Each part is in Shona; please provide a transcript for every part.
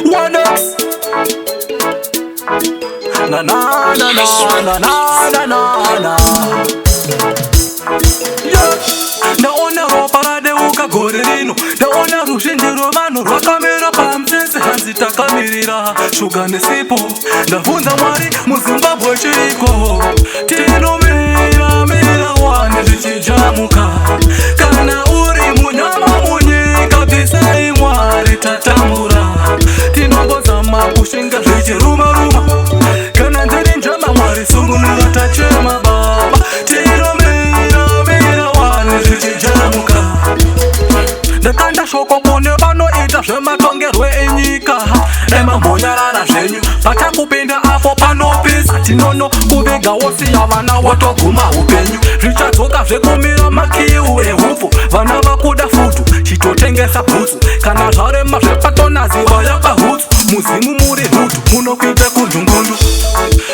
1X. Na na na na na na na na. Yeah. Ndaona ropa radeuka gore rino, ndaona ruzhinji rwovanhu rwakamira pamutsetse hanzitakamirira shuga nesipo. Ndabvunza Mwari muZimbabwe chiriko, tinomira mira wane zvichijamuka. Kana uri munyama munyika bvisai Mwari tatamura, tinongozama kushinga zvichiruma ruma. Kana ndiri njama Mwari sungunura tachema Baba, tinomira wane zvichijamuka. Ndakanda shoko kune vanoita zvematongerwe enyika, emambonyarara zvenyu pachakupinda apo panopisa. Tinono kuviga wosiya vana watoguma upenyu, zvichadzoka zvekumira makiu ehupfu. Vana vakuda futu chitotengesa bhutsu, kana zvarema zvepatonazi vaya pahutsu. Muzimu muri nhutu munokuita kundungundu,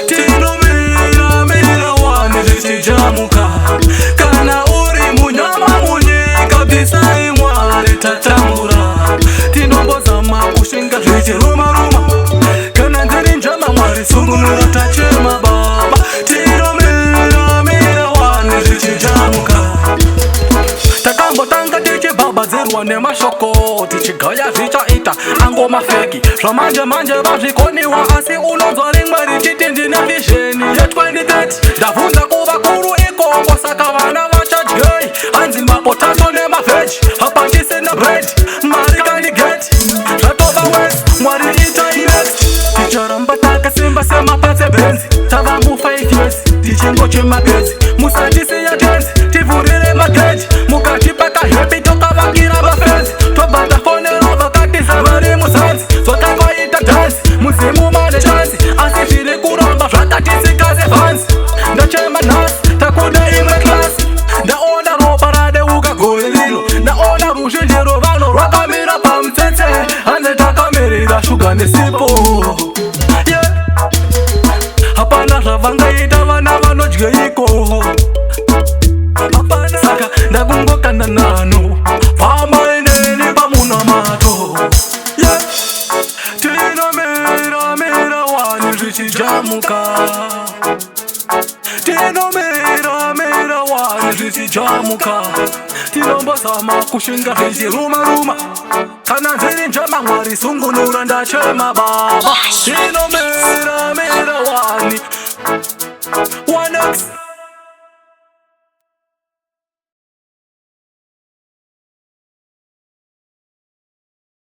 tinomira wane zvichijamuka. Kana uri munyama munyika bvisai Mwari tatamura, tinombozama kushinga zvichiruma ruma. Kana ndiri njama Mwari sungunura tachema Baba, tinomira wane zvichijamuka. Takambotanga tichibhabhadzirwa nemashoko, tichigaya zvichaita angomafeki. Zvamanje manje vazvikoniwa, asi unonzwa rimwe richiti ndine vizheni ye2030. Ndabvunza kuvakuru ikoko, saka vana vachadyei hanzi mapotato nemavheji. Hapa ndisina bread, mari kandigeti zvatova west. Mwari itai next, ticharamba takasimba semapatse benzi. Tava mu5 years tichingochemagetsi, musandisiya tenzi tivhurire mageji. Mukati pakahepi tokavakira vafenzi, tobva tafonera vakatiza vari muzanzi. Zvotangoita dhansi muzimu mane chansi, asi zviri kuramba zvakatisikase vanzi. Ndachema nhasi takuda imwe klasi, ndaona ropa radeuka gore rino, ndaona ruzhinji rwovanhu rwakamira pamutsetse hanze takamirira shuga nesipo. Yeah. Hapana zvavangaita vana vanodyeiko, saka ndakungokanda nano pamaineni pamunamato. Yeah. Tinomira wane zvichijamuka, tinomira wane zvichijamuka. Tinombozama kushinga zvichiruma ruma. Kana ndiri njama Mwari sungunura ndachema Baba, tinomira wane 1X.